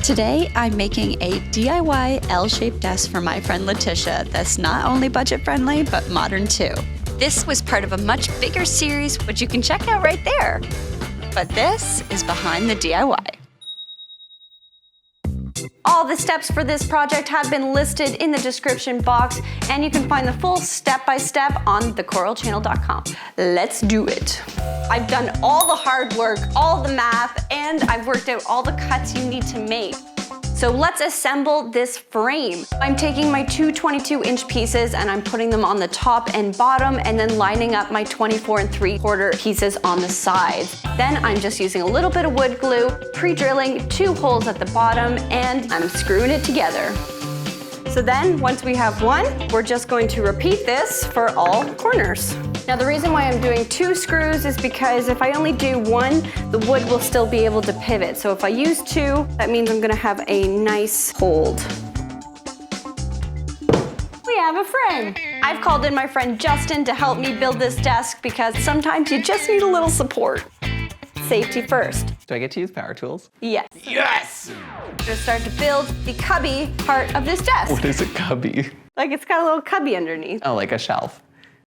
Today, I'm making a DIY L-shaped desk for my friend Letitia that's not only budget-friendly, but modern too. This was part of a much bigger series, which you can check out right there. But this is behind the DIY. All the steps for this project have been listed in the description box, and you can find the full step-by-step on thecoralchannel.com. Let's do it. I've done all the hard work, all the math, and I've worked out all the cuts you need to make. So let's assemble this frame. I'm taking my two 22-inch pieces and I'm putting them on the top and bottom and then lining up my 24 3/4 pieces on the sides. Then I'm just using a little bit of wood glue, pre-drilling 2 holes at the bottom, and I'm screwing it together. So then, once we have one, we're just going to repeat this for all corners. Now the reason why I'm doing 2 screws is because if I only do 1, the wood will still be able to pivot. So if I use 2, that means I'm gonna have a nice hold. We have a friend. I've called in my friend Justin to help me build this desk because sometimes you just need a little support. Safety first. Do I get to use power tools? Yes. Yes! I'm gonna start to build the cubby part of this desk. What is a cubby? Like it's got a little cubby underneath. Oh, like a shelf.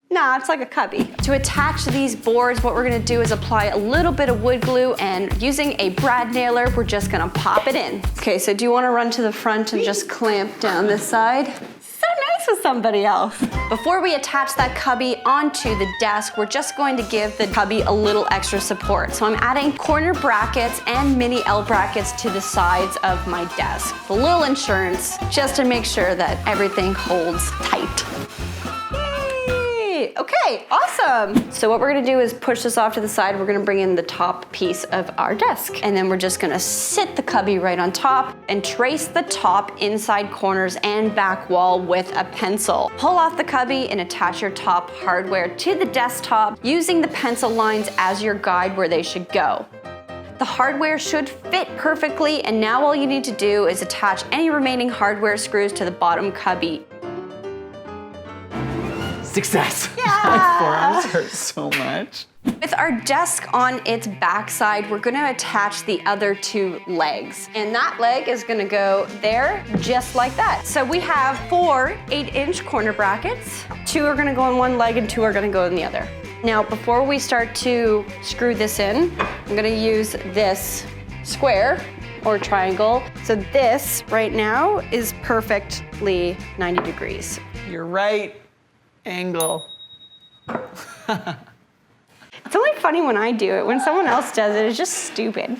Nah, it's like a cubby. To attach these boards, what we're gonna do is apply a little bit of wood glue, and using a brad nailer, we're just gonna pop it in. Okay, so do you wanna run to the front and just clamp down this side? So nice with somebody else. Before we attach that cubby onto the desk, we're just going to give the cubby a little extra support. So I'm adding corner brackets and mini L brackets to the sides of my desk. A little insurance, just to make sure that everything holds tight. Okay, awesome. So what we're gonna do is push this off to the side. We're gonna bring in the top piece of our desk. And then we're just gonna sit the cubby right on top and trace the top, inside corners, and back wall with a pencil. Pull off the cubby and attach your top hardware to the desktop using the pencil lines as your guide where they should go. The hardware should fit perfectly, and now all you need to do is attach any remaining hardware screws to the bottom cubby. Success! Yeah. My forearms hurt so much. With our desk on its backside, we're gonna attach the other 2 legs. And that leg is gonna go there, just like that. So we have 4 8-inch corner brackets. 2 are gonna go on one leg and 2 are gonna go in the other. Now, before we start to screw this in, I'm gonna use this square or triangle. So this, right now, is perfectly 90 degrees. You're right. Angle. It's only funny when I do it. When someone else does it, it's just stupid.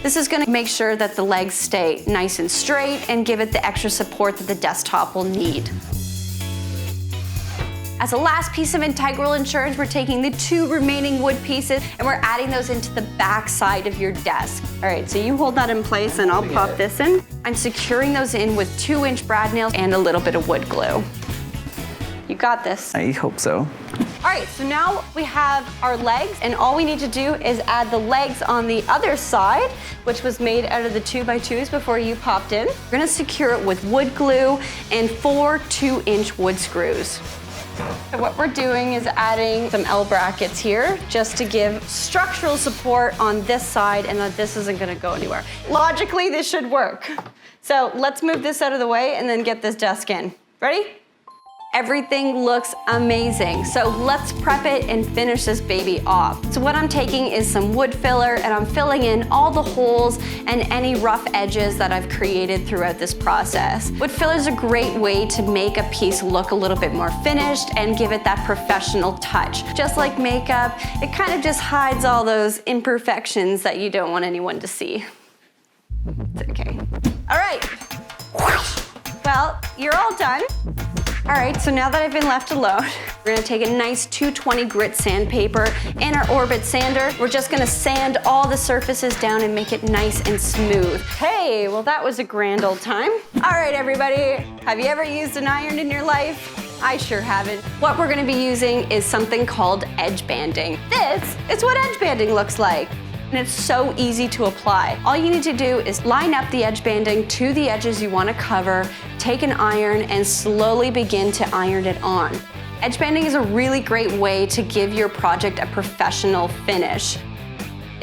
This is gonna make sure that the legs stay nice and straight and give it the extra support that the desktop will need. As a last piece of integral insurance, we're taking the 2 remaining wood pieces and we're adding those into the back side of your desk. All right, so you hold that in place and I'll pop this in. I'm securing those in with 2-inch brad nails and a little bit of wood glue. You got this. I hope so. All right, so now we have our legs, and all we need to do is add the legs on the other side, which was made out of the 2x2s before you popped in. We're gonna secure it with wood glue and 4 2-inch wood screws. So what we're doing is adding some L brackets here just to give structural support on this side, and that this isn't gonna go anywhere. Logically, this should work. So let's move this out of the way and then get this desk in. Ready? Everything looks amazing. So let's prep it and finish this baby off. So what I'm taking is some wood filler and I'm filling in all the holes and any rough edges that I've created throughout this process. Wood filler is a great way to make a piece look a little bit more finished and give it that professional touch. Just like makeup, it kind of just hides all those imperfections that you don't want anyone to see. It's okay. All right. Well, you're all done. All right, so now that I've been left alone, we're gonna take a nice 220 grit sandpaper and our Orbit sander. We're just gonna sand all the surfaces down and make it nice and smooth. Hey, well that was a grand old time. All right, everybody, have you ever used an iron in your life? I sure haven't. What we're gonna be using is something called edge banding. This is what edge banding looks like. And it's so easy to apply. All you need to do is line up the edge banding to the edges you want to cover, take an iron, and slowly begin to iron it on. Edge banding is a really great way to give your project a professional finish.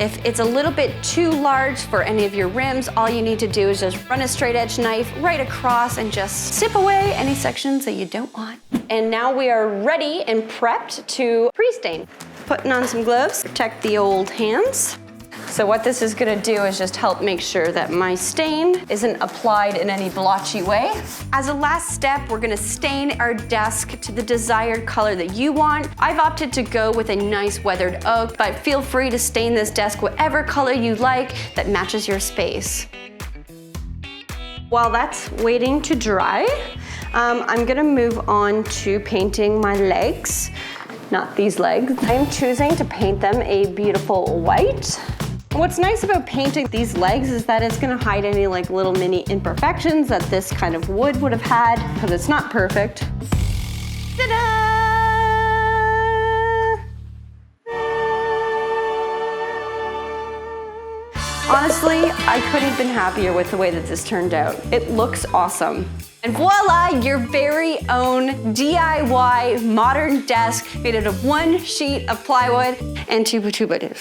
If it's a little bit too large for any of your rims, all you need to do is just run a straight edge knife right across and just snip away any sections that you don't want. And now we are ready and prepped to pre-stain. Putting on some gloves, protect the old hands. So what this is gonna do is just help make sure that my stain isn't applied in any blotchy way. As a last step, we're gonna stain our desk to the desired color that you want. I've opted to go with a nice weathered oak, but feel free to stain this desk whatever color you like that matches your space. While that's waiting to dry, I'm gonna move on to painting my legs. Not these legs. I'm choosing to paint them a beautiful white. What's nice about painting these legs is that it's gonna hide any like little mini imperfections that this kind of wood would have had, because it's not perfect. Ta-da! Honestly, I couldn't have been happier with the way that this turned out. It looks awesome. And voila, your very own DIY modern desk made out of 1 sheet of plywood and 2x2x2.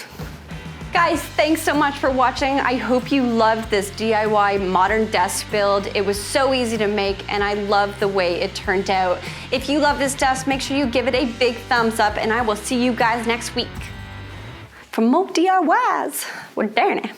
Guys, thanks so much for watching. I hope you loved this DIY modern desk build. It was so easy to make and I love the way it turned out. If you love this desk, make sure you give it a big thumbs up and I will see you guys next week for more DIYs with Dani.